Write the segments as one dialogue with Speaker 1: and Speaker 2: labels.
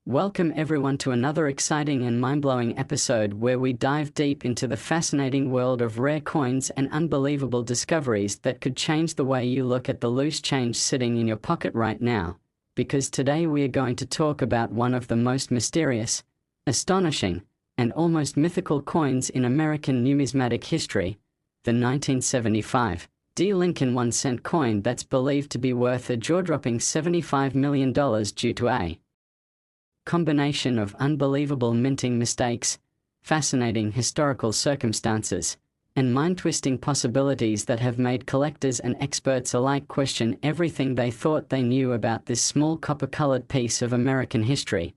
Speaker 1: Welcome everyone to another exciting and mind-blowing episode where we dive deep into the fascinating world of rare coins and unbelievable discoveries that could change the way you look at the loose change sitting in your pocket right now. Because today we are going to talk about one of the most mysterious, astonishing, and almost mythical coins in American numismatic history, the 1975 D. Lincoln 1-cent coin that's believed to be worth a jaw-dropping $75 million due to a combination of unbelievable minting mistakes, fascinating historical circumstances, and mind-twisting possibilities that have made collectors and experts alike question everything they thought they knew about this small copper-colored piece of American history.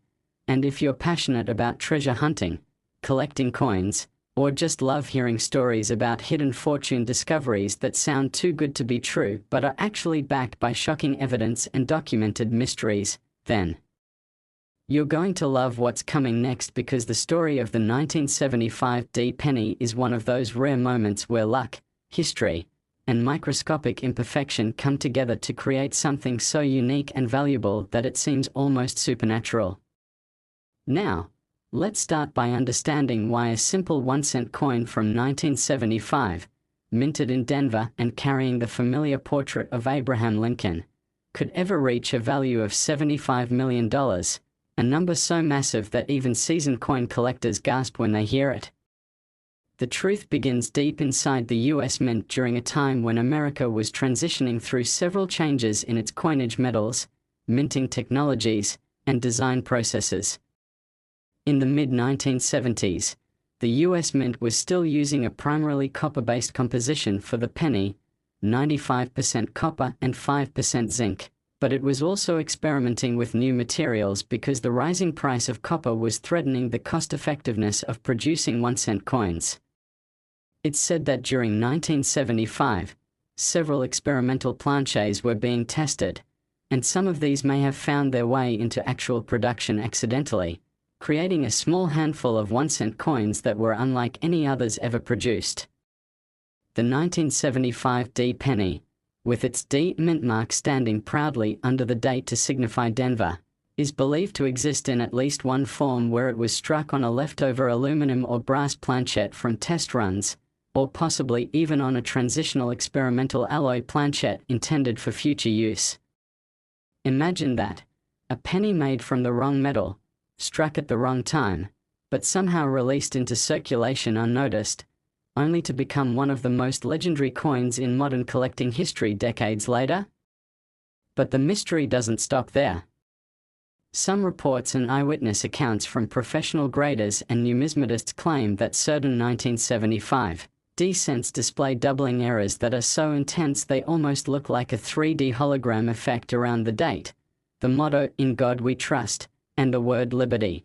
Speaker 1: And if you're passionate about treasure hunting, collecting coins, or just love hearing stories about hidden fortune discoveries that sound too good to be true but are actually backed by shocking evidence and documented mysteries, then you're going to love what's coming next, because the story of the 1975 D penny is one of those rare moments where luck, history, and microscopic imperfection come together to create something so unique and valuable that it seems almost supernatural. Now, let's start by understanding why a simple 1-cent coin from 1975, minted in Denver and carrying the familiar portrait of Abraham Lincoln, could ever reach a value of $75 million, a number so massive that even seasoned coin collectors gasp when they hear it. The truth begins deep inside the US Mint during a time when America was transitioning through several changes in its coinage metals, minting technologies, and design processes. In the mid-1970s, the US Mint was still using a primarily copper-based composition for the penny, 95% copper and 5% zinc, but it was also experimenting with new materials because the rising price of copper was threatening the cost-effectiveness of producing 1-cent coins. It's said that during 1975, several experimental planchets were being tested, and some of these may have found their way into actual production accidentally, creating a small handful of 1-cent coins that were unlike any others ever produced. The 1975 D penny, with its D mint mark standing proudly under the date to signify Denver, is believed to exist in at least one form, where it was struck on a leftover aluminum or brass planchet from test runs, or possibly even on a transitional experimental alloy planchet intended for future use. Imagine that, a penny made from the wrong metal, struck at the wrong time, but somehow released into circulation unnoticed, only to become one of the most legendary coins in modern collecting history decades later. But the mystery doesn't stop there. Some reports and eyewitness accounts from professional graders and numismatists claim that certain 1975 D cents display doubling errors that are so intense they almost look like a 3D hologram effect around the date, the motto "In God We Trust," and the word liberty.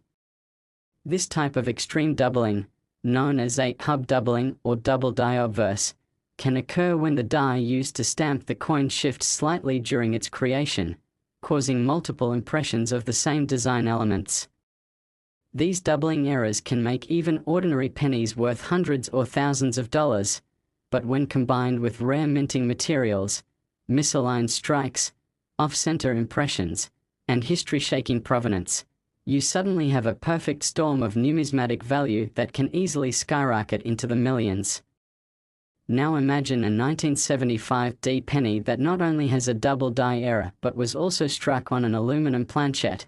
Speaker 1: This type of extreme doubling, known as a hub doubling or double die obverse, can occur when the die used to stamp the coin shifts slightly during its creation, causing multiple impressions of the same design elements. These doubling errors can make even ordinary pennies worth hundreds or thousands of dollars, but when combined with rare minting materials, misaligned strikes, off-center impressions, and history-shaking provenance, you suddenly have a perfect storm of numismatic value that can easily skyrocket into the millions. Now imagine a 1975 D penny that not only has a double die error but was also struck on an aluminum planchet,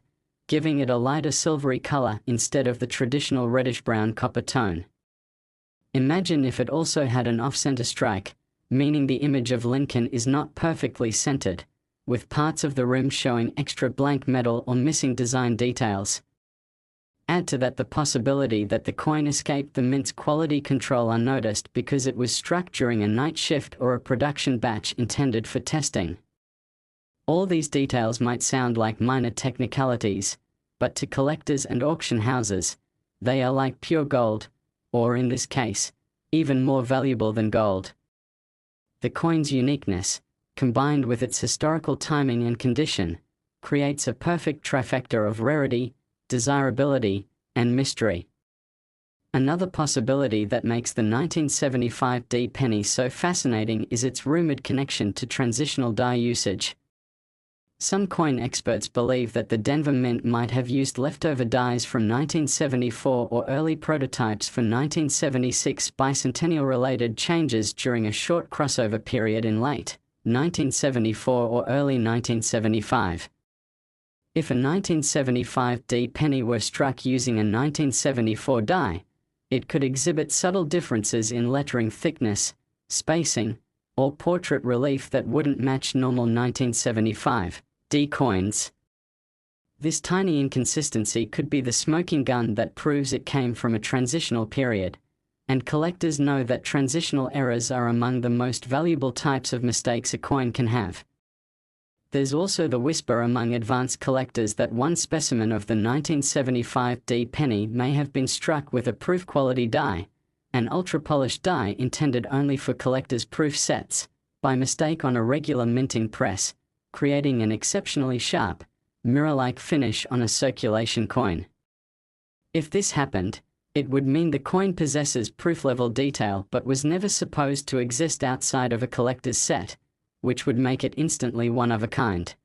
Speaker 1: giving it a lighter silvery color instead of the traditional reddish-brown copper tone. Imagine if it also had an off-center strike, meaning the image of Lincoln is not perfectly centered, with parts of the rim showing extra blank metal or missing design details. Add to that the possibility that the coin escaped the mint's quality control unnoticed because it was struck during a night shift or a production batch intended for testing. All these details might sound like minor technicalities, but to collectors and auction houses, they are like pure gold, or in this case, even more valuable than gold. The coin's uniqueness, combined with its historical timing and condition, creates a perfect trifecta of rarity, desirability, and mystery. Another possibility that makes the 1975 D penny so fascinating is its rumored connection to transitional die usage. Some coin experts believe that the Denver Mint might have used leftover dies from 1974 or early prototypes for 1976 bicentennial-related changes during a short crossover period in late 1974 or early 1975. If a 1975 D penny were struck using a 1974 die, it could exhibit subtle differences in lettering thickness, spacing, or portrait relief that wouldn't match normal 1975 D coins. This tiny inconsistency could be the smoking gun that proves it came from a transitional period, and collectors know that transitional errors are among the most valuable types of mistakes a coin can have. There's also the whisper among advanced collectors that one specimen of the 1975 D penny may have been struck with a proof quality die, an ultra-polished die intended only for collectors' proof sets, by mistake on a regular minting press, creating an exceptionally sharp, mirror-like finish on a circulation coin. If this happened, it would mean the coin possesses proof-level detail but was never supposed to exist outside of a collector's set, which would make it instantly one of a kind.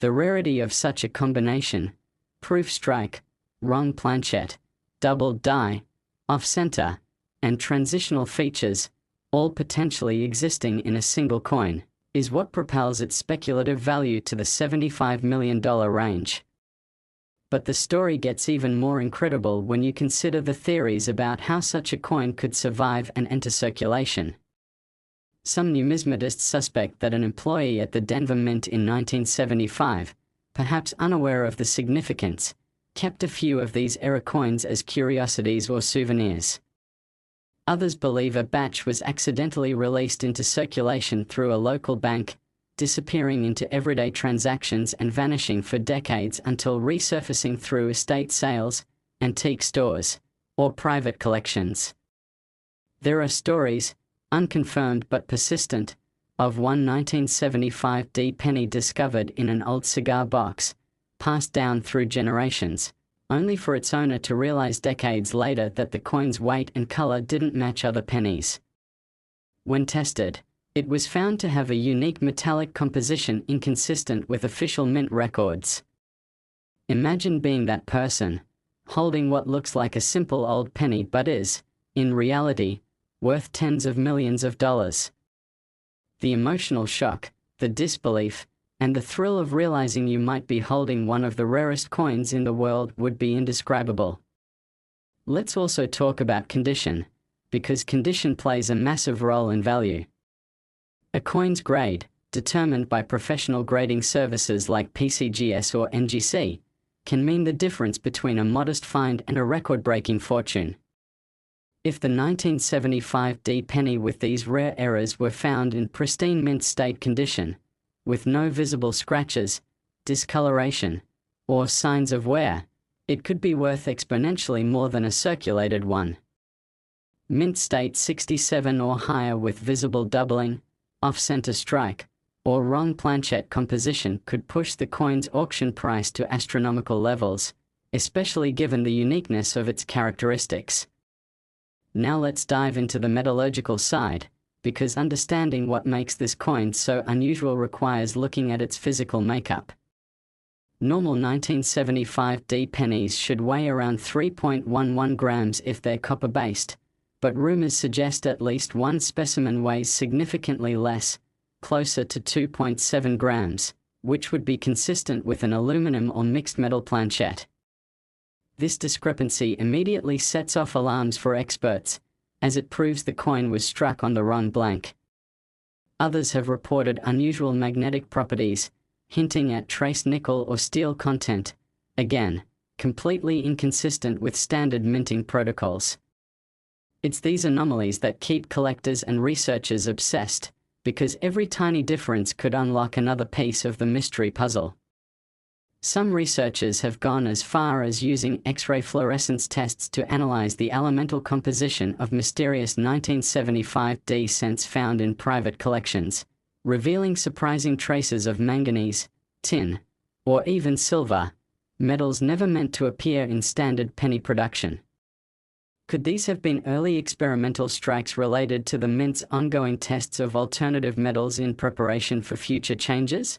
Speaker 1: The rarity of such a combination, proof strike, wrong planchette, double die, off-center, and transitional features, all potentially existing in a single coin, is what propels its speculative value to the $75 million range. But the story gets even more incredible when you consider the theories about how such a coin could survive and enter circulation. Some numismatists suspect that an employee at the Denver Mint in 1975, perhaps unaware of the significance, kept a few of these era coins as curiosities or souvenirs. Others believe a batch was accidentally released into circulation through a local bank, disappearing into everyday transactions and vanishing for decades until resurfacing through estate sales, antique stores, or private collections. There are stories, unconfirmed but persistent, of one 1975 D penny discovered in an old cigar box, passed down through generations, only for its owner to realize decades later that the coin's weight and color didn't match other pennies. When tested, it was found to have a unique metallic composition inconsistent with official mint records. Imagine being that person, holding what looks like a simple old penny but is, in reality, worth tens of millions of dollars. The emotional shock, the disbelief, and the thrill of realizing you might be holding one of the rarest coins in the world would be indescribable. Let's also talk about condition, because condition plays a massive role in value. A coin's grade, determined by professional grading services like PCGS or NGC, can mean the difference between a modest find and a record-breaking fortune. If the 1975 D penny with these rare errors were found in pristine mint state condition, with no visible scratches, discoloration, or signs of wear, it could be worth exponentially more than a circulated one. Mint state 67 or higher with visible doubling, off-center strike, or wrong planchette composition could push the coin's auction price to astronomical levels, especially given the uniqueness of its characteristics. Now let's dive into the metallurgical side, because understanding what makes this coin so unusual requires looking at its physical makeup. Normal 1975 D pennies should weigh around 3.11 grams if they're copper-based, but rumors suggest at least one specimen weighs significantly less, closer to 2.7 grams, which would be consistent with an aluminum or mixed metal planchette. This discrepancy immediately sets off alarms for experts, as it proves the coin was struck on the wrong blank. Others have reported unusual magnetic properties, hinting at trace nickel or steel content, again, completely inconsistent with standard minting protocols. It's these anomalies that keep collectors and researchers obsessed, because every tiny difference could unlock another piece of the mystery puzzle. Some researchers have gone as far as using X-ray fluorescence tests to analyze the elemental composition of mysterious 1975 D cents found in private collections, revealing surprising traces of manganese, tin, or even silver, metals never meant to appear in standard penny production. Could these have been early experimental strikes related to the Mint's ongoing tests of alternative metals in preparation for future changes?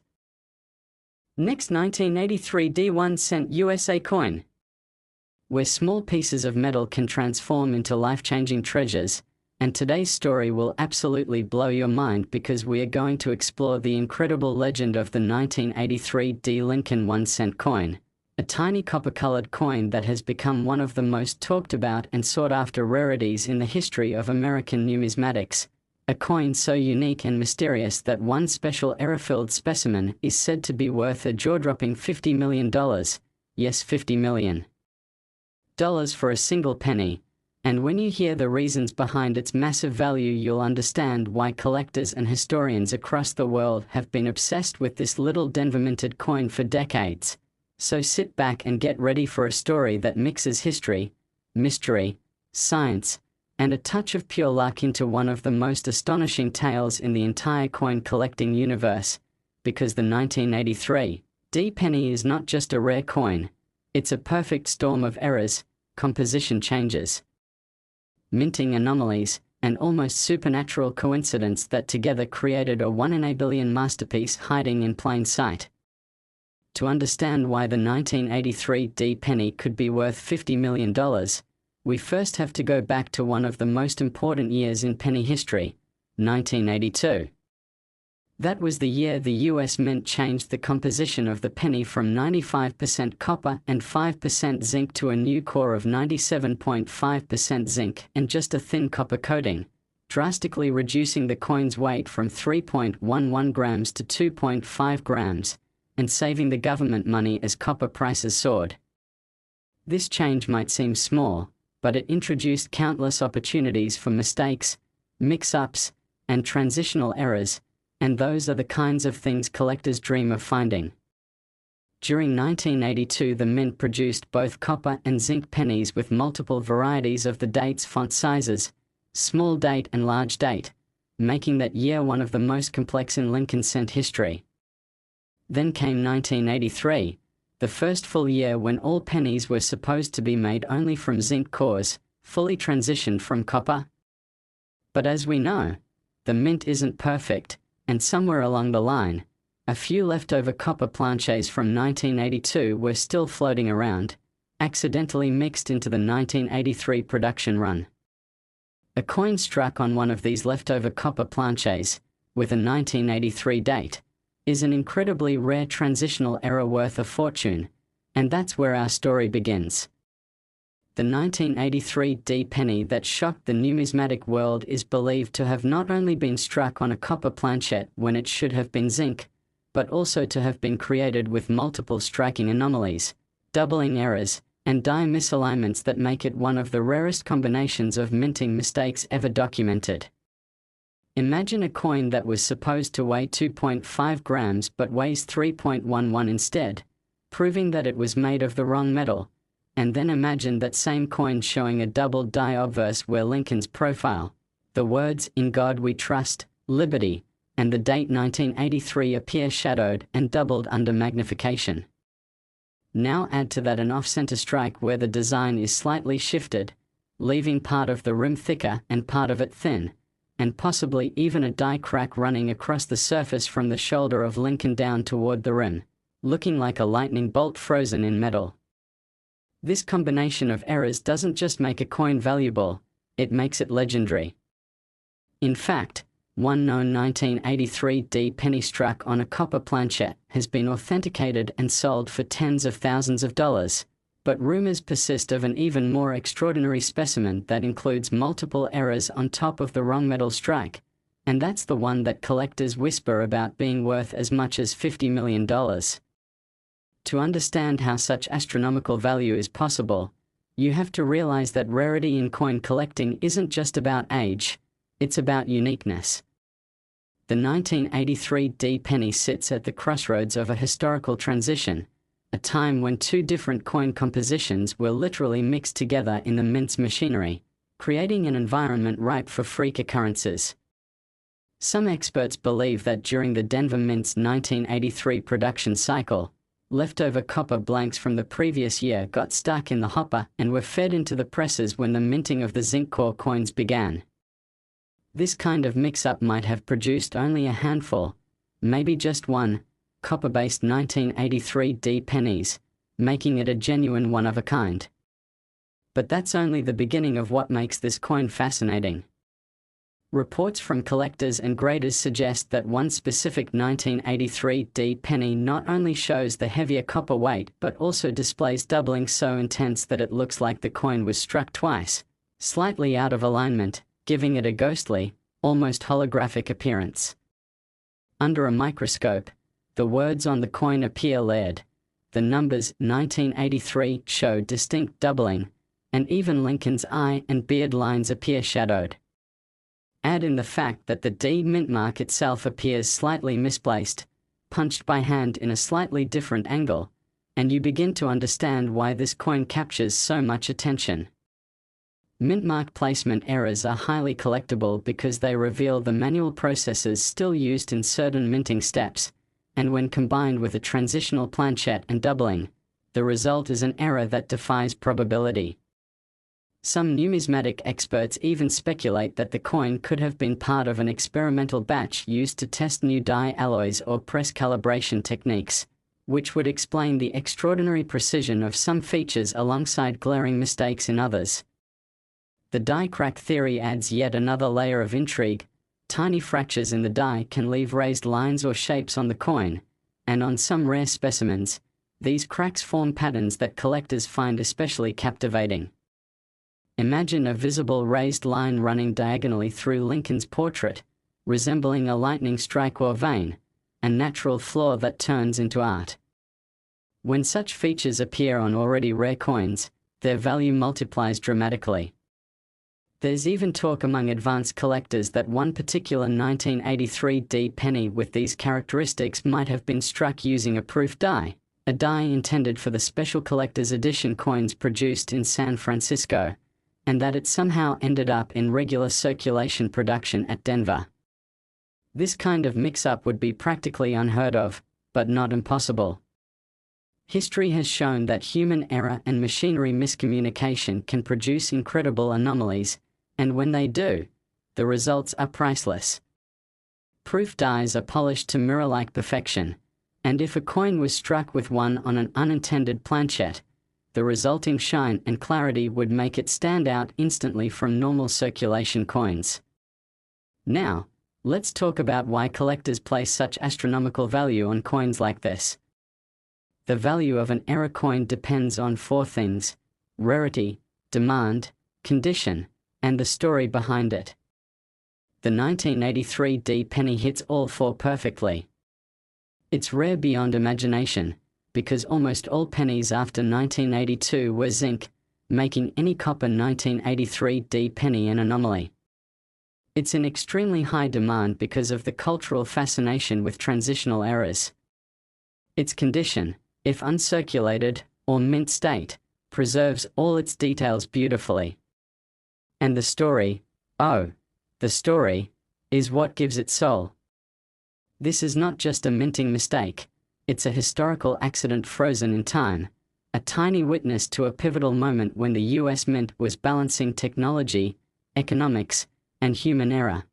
Speaker 1: Next, 1983 D1 USA coin. Where small pieces of metal can transform into life-changing treasures, and today's story will absolutely blow your mind because we are going to explore the incredible legend of the 1983 D Lincoln 1-cent coin, a tiny copper-colored coin that has become one of the most talked about and sought-after rarities in the history of American numismatics. A coin so unique and mysterious that one special error-filled specimen is said to be worth a jaw-dropping $50 million. Yes, $50 million for a single penny. And when you hear the reasons behind its massive value, you'll understand why collectors and historians across the world have been obsessed with this little Denver-minted coin for decades. So sit back and get ready for a story that mixes history, mystery, science, and a touch of pure luck into one of the most astonishing tales in the entire coin collecting universe. Because the 1983 D penny is not just a rare coin, it's a perfect storm of errors, composition changes, minting anomalies, and almost supernatural coincidence that together created a 1 in a billion masterpiece hiding in plain sight. To understand why the 1983 D penny could be worth $50 million, we first have to go back to one of the most important years in penny history, 1982. That was the year the US Mint changed the composition of the penny from 95% copper and 5% zinc to a new core of 97.5% zinc and just a thin copper coating, drastically reducing the coin's weight from 3.11 grams to 2.5 grams, and saving the government money as copper prices soared. This change might seem small, but it introduced countless opportunities for mistakes, mix-ups, and transitional errors, and those are the kinds of things collectors dream of finding. During 1982, the Mint produced both copper and zinc pennies with multiple varieties of the date's font sizes, small date and large date, making that year one of the most complex in Lincoln cent history. Then came 1983, the first full year when all pennies were supposed to be made only from zinc cores, fully transitioned from copper. But as we know, the Mint isn't perfect, and somewhere along the line, a few leftover copper planches from 1982 were still floating around, accidentally mixed into the 1983 production run. A coin struck on one of these leftover copper planches, with a 1983 date, is an incredibly rare transitional error worth a fortune, and that's where our story begins. The 1983 D penny that shocked the numismatic world is believed to have not only been struck on a copper planchet when it should have been zinc, but also to have been created with multiple striking anomalies, doubling errors, and die misalignments that make it one of the rarest combinations of minting mistakes ever documented. Imagine a coin that was supposed to weigh 2.5 grams but weighs 3.11 instead, proving that it was made of the wrong metal, and then imagine that same coin showing a doubled die obverse where Lincoln's profile, the words "In God We Trust," "Liberty," and the date 1983 appear shadowed and doubled under magnification. Now add to that an off-center strike where the design is slightly shifted, leaving part of the rim thicker and part of it thin, and possibly even a die crack running across the surface from the shoulder of Lincoln down toward the rim, looking like a lightning bolt frozen in metal. This combination of errors doesn't just make a coin valuable, it makes it legendary. In fact, one known 1983 D penny struck on a copper planchet has been authenticated and sold for tens of thousands of dollars. But rumors persist of an even more extraordinary specimen that includes multiple errors on top of the wrong metal strike, and that's the one that collectors whisper about being worth as much as $50 million. To understand how such astronomical value is possible, you have to realize that rarity in coin collecting isn't just about age, it's about uniqueness. The 1983 D penny sits at the crossroads of a historical transition, a time when two different coin compositions were literally mixed together in the Mint's machinery, creating an environment ripe for freak occurrences. Some experts believe that during the Denver Mint's 1983 production cycle, leftover copper blanks from the previous year got stuck in the hopper and were fed into the presses when the minting of the zinc core coins began. This kind of mix-up might have produced only a handful, maybe just one, copper-based 1983 D pennies, making it a genuine one-of-a-kind. But that's only the beginning of what makes this coin fascinating. Reports from collectors and graders suggest that one specific 1983 D penny not only shows the heavier copper weight but also displays doubling so intense that it looks like the coin was struck twice, slightly out of alignment, giving it a ghostly, almost holographic appearance. Under a microscope, the words on the coin appear layered. The numbers 1983 show distinct doubling, and even Lincoln's eye and beard lines appear shadowed. Add in the fact that the D mint mark itself appears slightly misplaced, punched by hand in a slightly different angle, and you begin to understand why this coin captures so much attention. Mint mark placement errors are highly collectible because they reveal the manual processes still used in certain minting steps, and when combined with a transitional planchette and doubling, the result is an error that defies probability. Some numismatic experts even speculate that the coin could have been part of an experimental batch used to test new die alloys or press calibration techniques, which would explain the extraordinary precision of some features alongside glaring mistakes in others. The die crack theory adds yet another layer of intrigue. Tiny fractures in the die can leave raised lines or shapes on the coin, and on some rare specimens, these cracks form patterns that collectors find especially captivating. Imagine a visible raised line running diagonally through Lincoln's portrait, resembling a lightning strike or vein, a natural flaw that turns into art. When such features appear on already rare coins, their value multiplies dramatically. There's even talk among advanced collectors that one particular 1983 D penny with these characteristics might have been struck using a proof die, a die intended for the special collector's edition coins produced in San Francisco, and that it somehow ended up in regular circulation production at Denver. This kind of mix-up would be practically unheard of, but not impossible. History has shown that human error and machinery miscommunication can produce incredible anomalies, and when they do, the results are priceless. Proof dies are polished to mirror-like perfection, and if a coin was struck with one on an unintended planchette, the resulting shine and clarity would make it stand out instantly from normal circulation coins. Now, let's talk about why collectors place such astronomical value on coins like this. The value of an error coin depends on four things: rarity, demand, condition, and the story behind it. The 1983 D penny hits all four perfectly. It's rare beyond imagination, because almost all pennies after 1982 were zinc, making any copper 1983 D penny an anomaly. It's in extremely high demand because of the cultural fascination with transitional errors. Its condition, if uncirculated or mint state, preserves all its details beautifully. And the story, the story, is what gives it soul. This is not just a minting mistake. It's a historical accident frozen in time, a tiny witness to a pivotal moment when the US Mint was balancing technology, economics, and human error.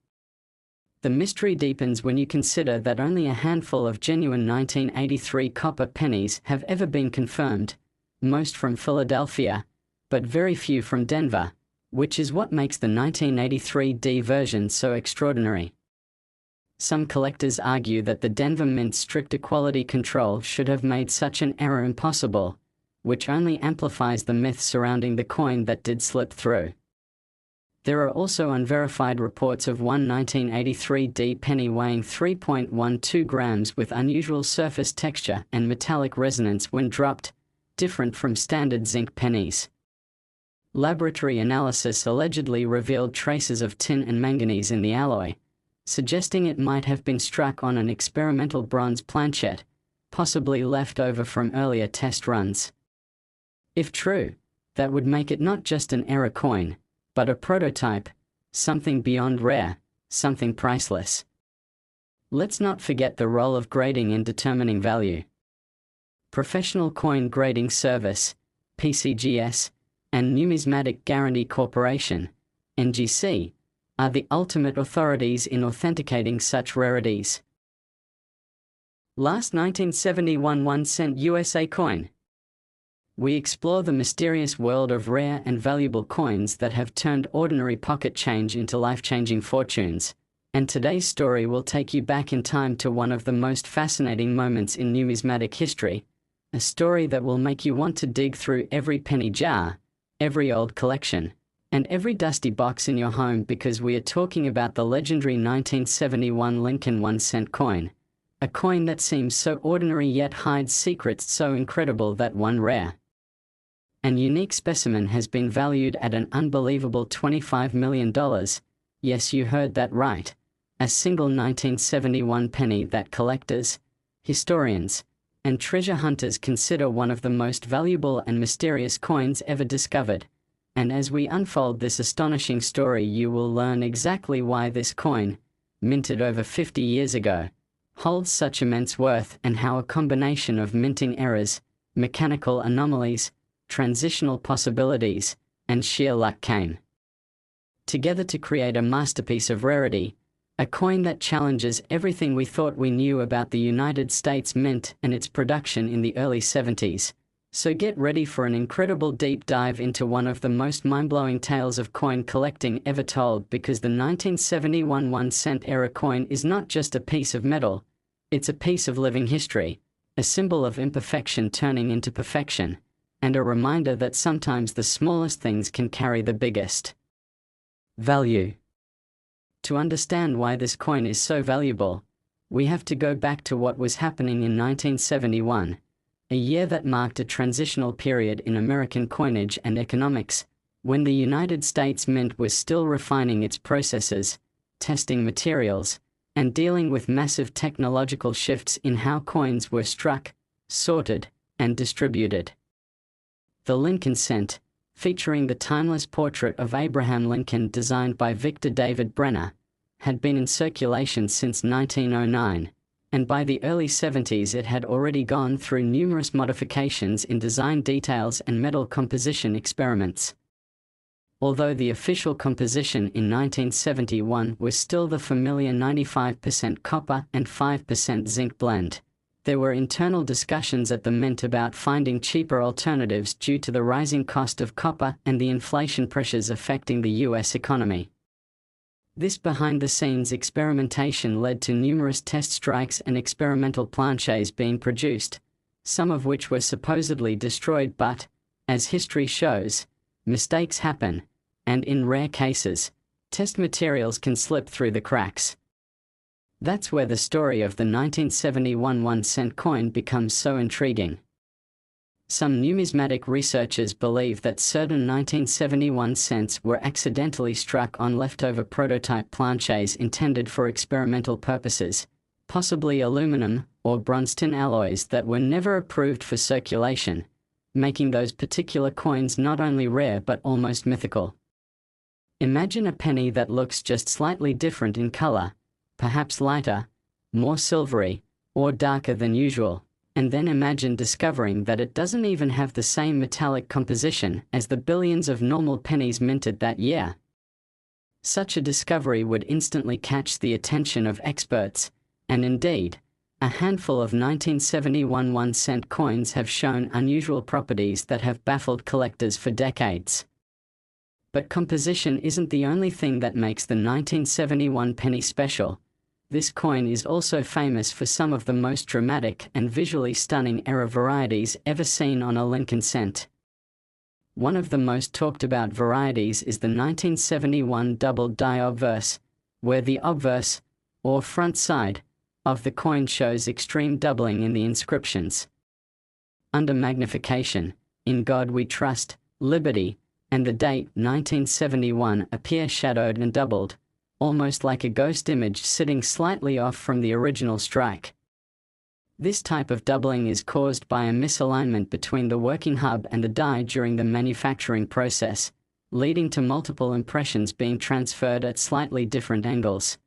Speaker 1: The mystery deepens when you consider that only a handful of genuine 1983 copper pennies have ever been confirmed, most from Philadelphia, but very few from Denver, which is what makes the 1983 D version so extraordinary. Some collectors argue that the Denver Mint's stricter quality control should have made such an error impossible, which only amplifies the myth surrounding the coin that did slip through. There are also unverified reports of one 1983 D penny weighing 3.12 grams with unusual surface texture and metallic resonance when dropped, different from standard zinc pennies. Laboratory analysis allegedly revealed traces of tin and manganese in the alloy, suggesting it might have been struck on an experimental bronze planchette, possibly left over from earlier test runs. If true, that would make it not just an error coin, but a prototype, something beyond rare, something priceless. Let's not forget the role of grading in determining value. Professional Coin Grading Service, PCGS, and Numismatic Guarantee Corporation, NGC, are the ultimate authorities in authenticating such rarities. Last 1971 1-cent USA coin. We explore the mysterious world of rare and valuable coins that have turned ordinary pocket change into life-changing fortunes. And today's story will take you back in time to one of the most fascinating moments in numismatic history. A story that will make you want to dig through every penny jar, every old collection, and every dusty box in your home, because we are talking about the legendary 1971 Lincoln 1-cent coin. A coin that seems so ordinary yet hides secrets so incredible that one rare and unique specimen has been valued at an unbelievable $25 million. Yes, you heard that right. A single 1971 penny that collectors, historians, and treasure hunters consider one of the most valuable and mysterious coins ever discovered. And as we unfold this astonishing story, you will learn exactly why this coin, minted over 50 years ago, holds such immense worth, and how a combination of minting errors, mechanical anomalies, transitional possibilities, and sheer luck came together to create a masterpiece of rarity, a coin that challenges everything we thought we knew about the United States Mint and its production in the early 70s. So get ready for an incredible deep dive into one of the most mind-blowing tales of coin collecting ever told, because the 1971 1-cent era coin is not just a piece of metal, it's a piece of living history, a symbol of imperfection turning into perfection, and a reminder that sometimes the smallest things can carry the biggest value. To understand why this coin is so valuable, we have to go back to what was happening in 1971. A year that marked a transitional period in American coinage and economics, when the United States Mint was still refining its processes, testing materials, and dealing with massive technological shifts in how coins were struck, sorted, and distributed. The Lincoln cent, featuring the timeless portrait of Abraham Lincoln designed by Victor David Brenner, had been in circulation since 1909. And by the early 70s it had already gone through numerous modifications in design details and metal composition experiments. Although the official composition in 1971 was still the familiar 95% copper and 5% zinc blend, there were internal discussions at the Mint about finding cheaper alternatives due to the rising cost of copper and the inflation pressures affecting the US economy. This behind-the-scenes experimentation led to numerous test strikes and experimental planches being produced, some of which were supposedly destroyed, but, as history shows, mistakes happen, and in rare cases, test materials can slip through the cracks. That's where the story of the 1971 1-cent coin becomes so intriguing. Some numismatic researchers believe that certain 1971 cents were accidentally struck on leftover prototype planches intended for experimental purposes, possibly aluminum or bronze tin alloys that were never approved for circulation, making those particular coins not only rare but almost mythical. Imagine a penny that looks just slightly different in color, perhaps lighter, more silvery, or darker than usual. And then imagine discovering that it doesn't even have the same metallic composition as the billions of normal pennies minted that year. Such a discovery would instantly catch the attention of experts, and indeed, a handful of 1971 1-cent coins have shown unusual properties that have baffled collectors for decades. But composition isn't the only thing that makes the 1971 penny special. This coin is also famous for some of the most dramatic and visually stunning era varieties ever seen on a Lincoln cent. One of the most talked about varieties is the 1971 double die obverse, where the obverse, or front side, of the coin shows extreme doubling in the inscriptions. Under magnification, "In God We Trust," "Liberty," and the date 1971 appear shadowed and doubled, almost like a ghost image sitting slightly off from the original strike. This type of doubling is caused by a misalignment between the working hub and the die during the manufacturing process, leading to multiple impressions being transferred at slightly different angles.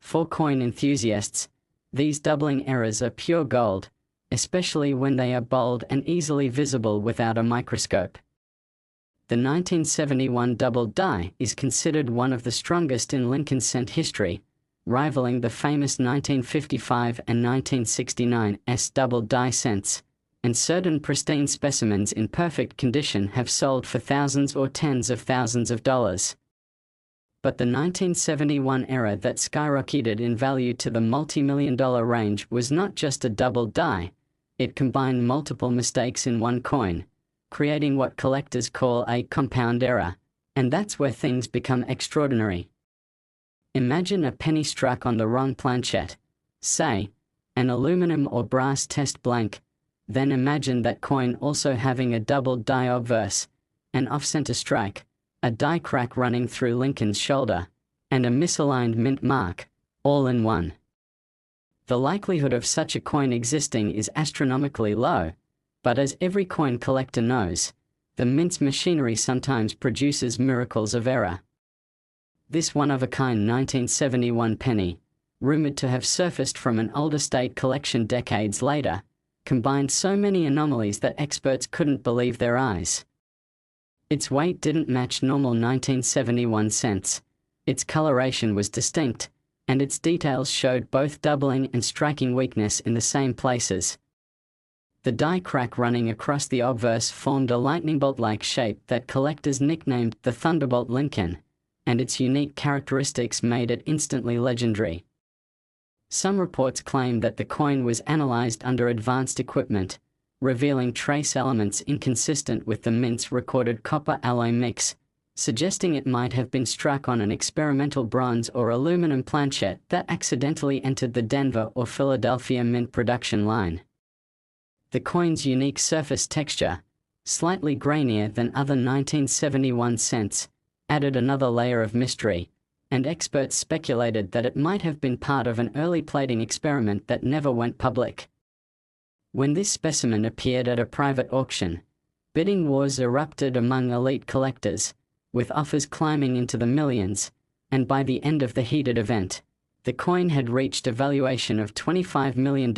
Speaker 1: For coin enthusiasts, these doubling errors are pure gold, especially when they are bold and easily visible without a microscope. The 1971 double die is considered one of the strongest in Lincoln cent history, rivaling the famous 1955 and 1969 double die cents, and certain pristine specimens in perfect condition have sold for thousands or tens of thousands of dollars. But the 1971 era that skyrocketed in value to the multi-million-dollar range was not just a double die, it combined multiple mistakes in one coin, creating what collectors call a compound error, and that's where things become extraordinary. Imagine a penny struck on the wrong planchette, say, an aluminum or brass test blank. Then imagine that coin also having a double die obverse, an off-center strike, a die crack running through Lincoln's shoulder, and a misaligned mint mark, all in one. The likelihood of such a coin existing is astronomically low, but as every coin collector knows, the mint's machinery sometimes produces miracles of error. This one-of-a-kind 1971 penny, rumored to have surfaced from an older state collection decades later, combined so many anomalies that experts couldn't believe their eyes. Its weight didn't match normal 1971 cents, its coloration was distinct, and its details showed both doubling and striking weakness in the same places. The die crack running across the obverse formed a lightning bolt-like shape that collectors nicknamed the Thunderbolt Lincoln, and its unique characteristics made it instantly legendary. Some reports claim that the coin was analyzed under advanced equipment, revealing trace elements inconsistent with the mint's recorded copper alloy mix, suggesting it might have been struck on an experimental bronze or aluminum planchette that accidentally entered the Denver or Philadelphia mint production line. The coin's unique surface texture, slightly grainier than other 1971 cents, added another layer of mystery, and experts speculated that it might have been part of an early plating experiment that never went public. When this specimen appeared at a private auction, bidding wars erupted among elite collectors, with offers climbing into the millions, and by the end of the heated event, the coin had reached a valuation of $25 million,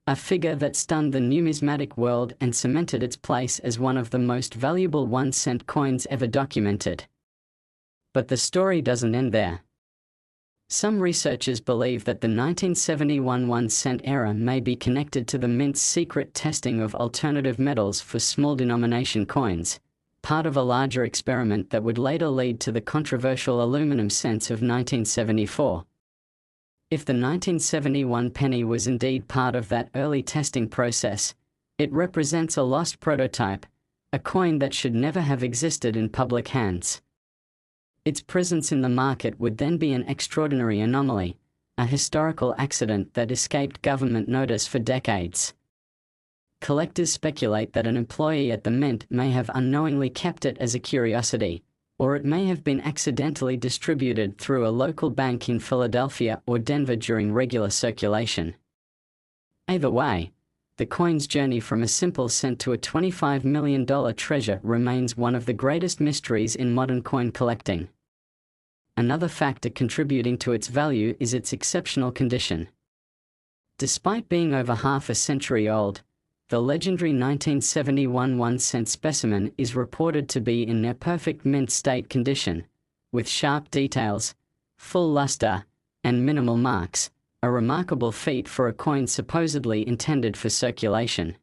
Speaker 1: a figure that stunned the numismatic world and cemented its place as one of the most valuable 1-cent coins ever documented. But the story doesn't end there. Some researchers believe that the 1971 1-cent era may be connected to the mint's secret testing of alternative metals for small denomination coins, part of a larger experiment that would later lead to the controversial aluminum cents of 1974. If the 1971 penny was indeed part of that early testing process, it represents a lost prototype, a coin that should never have existed in public hands. Its presence in the market would then be an extraordinary anomaly, a historical accident that escaped government notice for decades. Collectors speculate that an employee at the mint may have unknowingly kept it as a curiosity, or it may have been accidentally distributed through a local bank in Philadelphia or Denver during regular circulation. Either way, the coin's journey from a simple cent to a $25 million treasure remains one of the greatest mysteries in modern coin collecting. Another factor contributing to its value is its exceptional condition. Despite being over half a century old, the legendary 1971 1-cent specimen is reported to be in near perfect mint state condition, with sharp details, full luster, and minimal marks, a remarkable feat for a coin supposedly intended for circulation.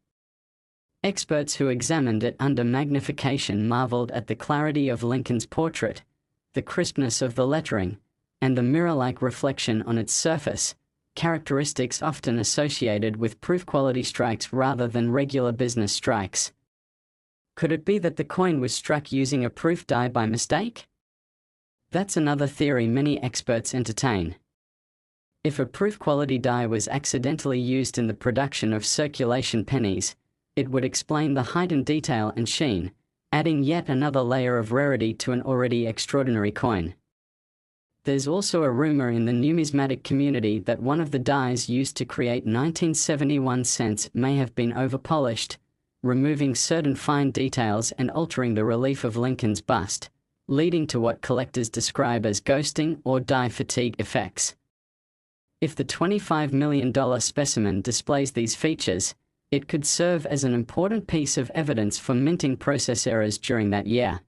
Speaker 1: Experts who examined it under magnification marveled at the clarity of Lincoln's portrait, the crispness of the lettering, and the mirror-like reflection on its surface, characteristics often associated with proof-quality strikes rather than regular business strikes. Could it be that the coin was struck using a proof die by mistake? That's another theory many experts entertain. If a proof-quality die was accidentally used in the production of circulation pennies, it would explain the heightened detail and sheen, adding yet another layer of rarity to an already extraordinary coin. There's also a rumor in the numismatic community that one of the dies used to create 1971 cents may have been overpolished, removing certain fine details and altering the relief of Lincoln's bust, leading to what collectors describe as ghosting or die fatigue effects. If the $25 million specimen displays these features, it could serve as an important piece of evidence for minting process errors during that year.